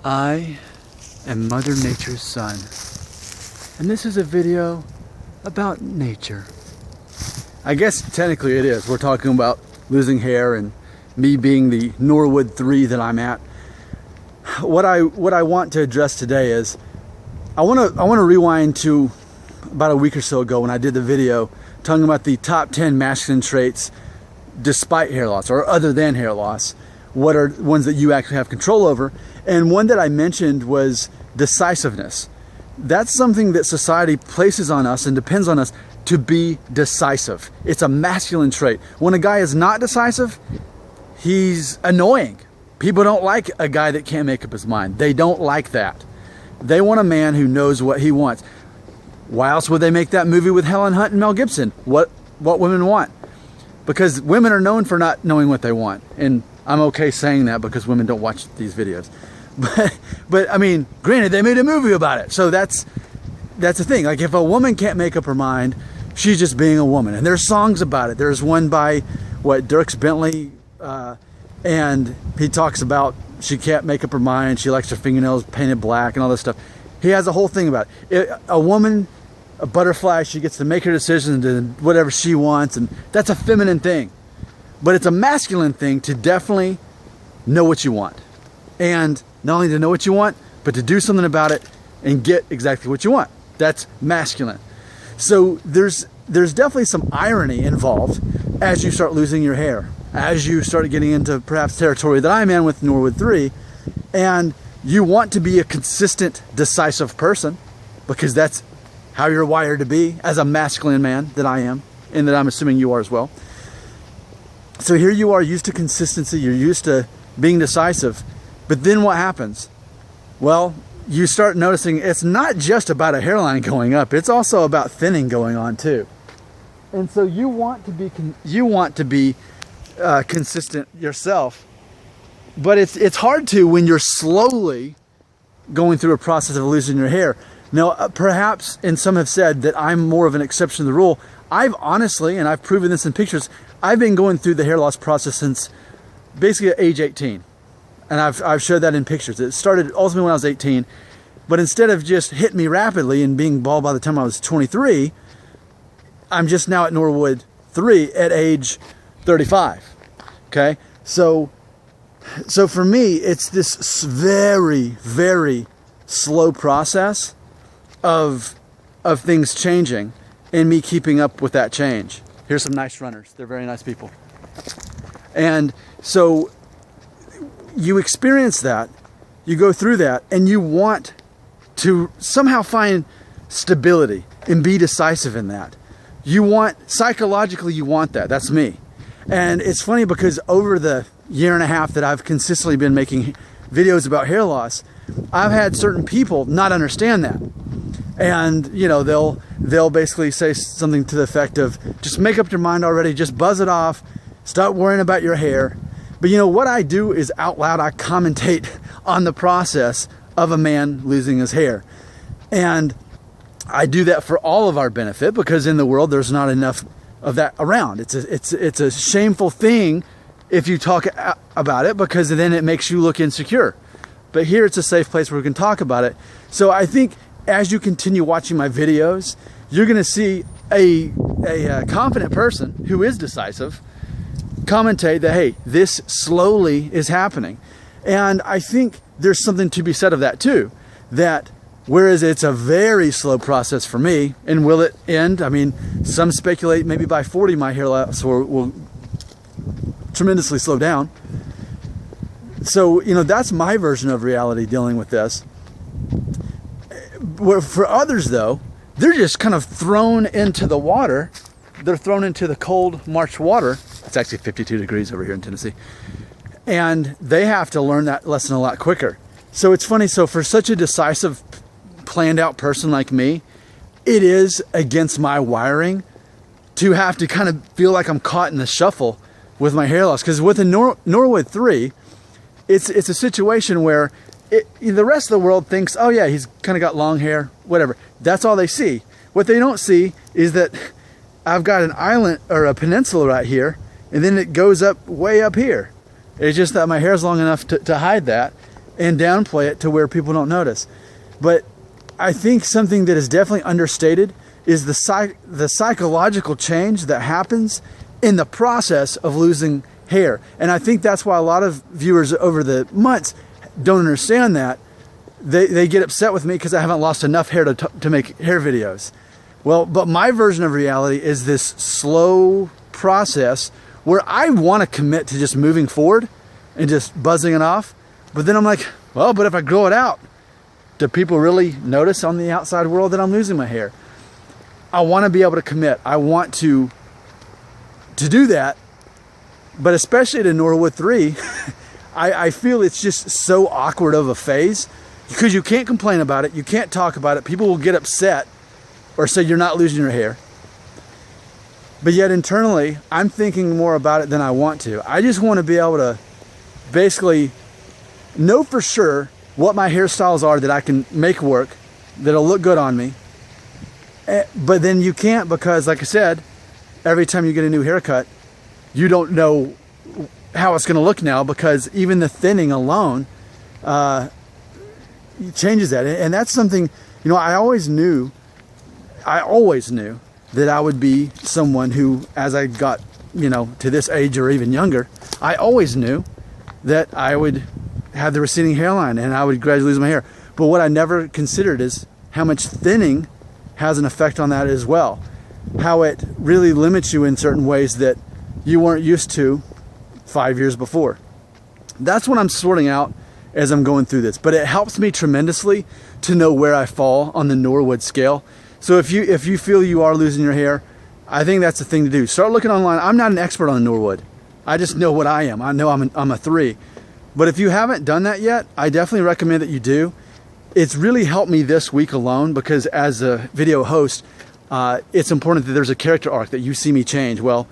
I am Mother Nature's son, and this is a video about nature. I guess technically it is. We're talking about losing hair and me being the Norwood 3 that I'm at. What I want to address today is I want to rewind to about a week or so ago when I did the video talking about the top 10 masculine traits despite hair loss or other than hair loss. What are ones that you actually have control over? And one that I mentioned was decisiveness. That's something that society places on us and depends on us to be decisive. It's a masculine trait. When a guy is not decisive, he's annoying. People don't like a guy that can't make up his mind. They don't like that. They want a man who knows what he wants. Why else would they make that movie with Helen Hunt and Mel Gibson? What women want? Because women are known for not knowing what they want. And I'm okay saying that because women don't watch these videos. But I mean, granted, they made a movie about it. So that's the thing. Like, if a woman can't make up her mind, she's just being a woman. And there's songs about it. There's one by, Dierks Bentley, and he talks about she can't make up her mind. She likes her fingernails painted black and all this stuff. He has a whole thing about it. A woman, a butterfly, she gets to make her decisions and do whatever she wants. And that's a feminine thing. But it's a masculine thing to definitely know what you want. And not only to know what you want, but to do something about it and get exactly what you want. That's masculine. So there's definitely some irony involved as you start losing your hair, as you start getting into perhaps territory that I'm in with Norwood 3, and you want to be a consistent, decisive person because that's how you're wired to be as a masculine man that I am, and that I'm assuming you are as well. So here you are, used to consistency, you're used to being decisive. But then what happens? Well, you start noticing it's not just about a hairline going up, it's also about thinning going on too. And so you want to be consistent yourself, but it's hard to when you're slowly going through a process of losing your hair. Now, perhaps, and some have said that I'm more of an exception to the rule. I've honestly, and I've proven this in pictures, I've been going through the hair loss process since basically age 18. And I've showed that in pictures. It started ultimately when I was 18, but instead of just hitting me rapidly and being bald by the time I was 23, I'm just now at Norwood 3 at age 35. Okay, so for me, it's this very, very slow process of things changing and me keeping up with that change. Here's some nice runners. They're very nice people. And so you experience that, you go through that, and you want to somehow find stability and be decisive in that. Psychologically, you want that. That's me. And it's funny because over the year and a half that I've consistently been making videos about hair loss, I've had certain people not understand that. And, you know, they'll basically say something to the effect of, just make up your mind already, just buzz it off, stop worrying about your hair. But you know, what I do is out loud, I commentate on the process of a man losing his hair. And I do that for all of our benefit because in the world, there's not enough of that around. It's a shameful thing if you talk about it because then it makes you look insecure. But here it's a safe place where we can talk about it. So I think as you continue watching my videos, you're going to see a confident person who is decisive commentate that, hey, this slowly is happening. And I think there's something to be said of that too, that whereas it's a very slow process for me, and will it end? I mean, some speculate maybe by 40 my hair loss will tremendously slow down. So, you know, that's my version of reality dealing with this. For others though, they're just kind of thrown into the water. They're thrown into the cold March water. It's actually 52 degrees over here in Tennessee. And they have to learn that lesson a lot quicker. So it's funny. So for such a decisive, planned out person like me, it is against my wiring to have to kind of feel like I'm caught in the shuffle with my hair loss. Because with a Norwood 3, it's a situation where the rest of the world thinks, oh yeah, he's kind of got long hair, whatever. That's all they see. What they don't see is that I've got an island or a peninsula right here, and then it goes up way up here. It's just that my hair's long enough to hide that. and downplay it to where people don't notice. But I think something that is definitely understated is the psychological change that happens in the process of losing hair. And I think that's why a lot of viewers over the months don't understand that. They get upset with me because I haven't lost enough hair to make hair videos. Well, but my version of reality is this slow process where I want to commit to just moving forward and just buzzing it off. But then I'm like, well, but if I grow it out, do people really notice on the outside world that I'm losing my hair? I want to be able to commit. I want to do that. But especially to Norwood 3, I feel it's just so awkward of a phase because you can't complain about it. You can't talk about it. People will get upset or say you're not losing your hair. But yet internally, I'm thinking more about it than I want to. I just want to be able to basically know for sure what my hairstyles are that I can make work, that'll look good on me. But then you can't because, like I said, every time you get a new haircut, you don't know how it's going to look now because even the thinning alone changes that. And that's something, you know, I always knew that I would be someone who, as I got, you know, to this age or even younger, I always knew that I would have the receding hairline and I would gradually lose my hair. But what I never considered is how much thinning has an effect on that as well. How it really limits you in certain ways that you weren't used to 5 years before. That's what I'm sorting out as I'm going through this. But it helps me tremendously to know where I fall on the Norwood scale. So if you feel you are losing your hair, I think that's the thing to do. Start looking online. I'm not an expert on Norwood. I just know what I am. I know I'm a 3. But if you haven't done that yet, I definitely recommend that you do. It's really helped me this week alone because as a video host, it's important that there's a character arc that you see me change. Well,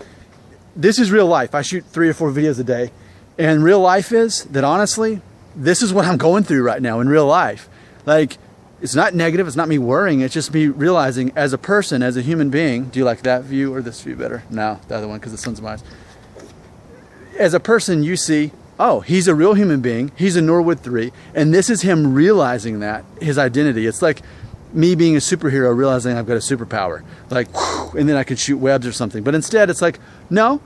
this is real life. I shoot 3 or 4 videos a day. And real life is that honestly, this is what I'm going through right now in real life. Like, it's not negative. It's not me worrying. It's just me realizing as a person, as a human being. Do you like that view or this view better? No, the other one because the sun's in my eyes. As a person, you see, oh, he's a real human being. He's a Norwood 3. And this is him realizing that, his identity. It's like me being a superhero, realizing I've got a superpower. Like, whew, and then I can shoot webs or something. But instead, it's like, no,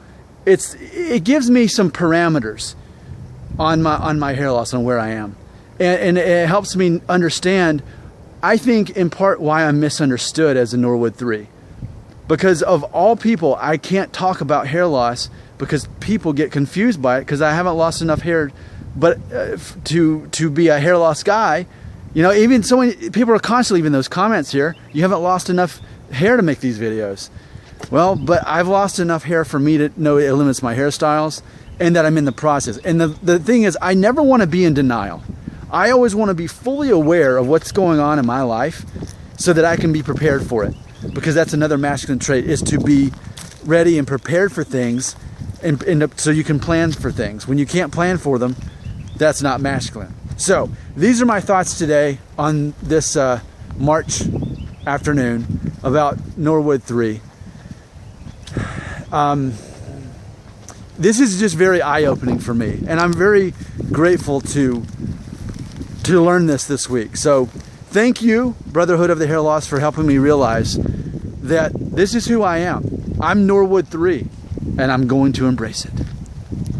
it gives me some parameters on my hair loss, on where I am. And it helps me understand, I think, in part, why I'm misunderstood as a Norwood 3. Because of all people, I can't talk about hair loss because people get confused by it because I haven't lost enough hair. But to be a hair loss guy, you know, even so many people are constantly leaving those comments here. You haven't lost enough hair to make these videos. Well, but I've lost enough hair for me to know it limits my hairstyles and that I'm in the process. And the thing is, I never want to be in denial. I always want to be fully aware of what's going on in my life so that I can be prepared for it. Because that's another masculine trait, is to be ready and prepared for things and so you can plan for things. When you can't plan for them, that's not masculine. So these are my thoughts today on this March afternoon about Norwood 3. This is just very eye-opening for me, and I'm very grateful to learn this week. So thank you, Brotherhood of the Hair Loss, for helping me realize that this is who I am. I'm Norwood 3, and I'm going to embrace it.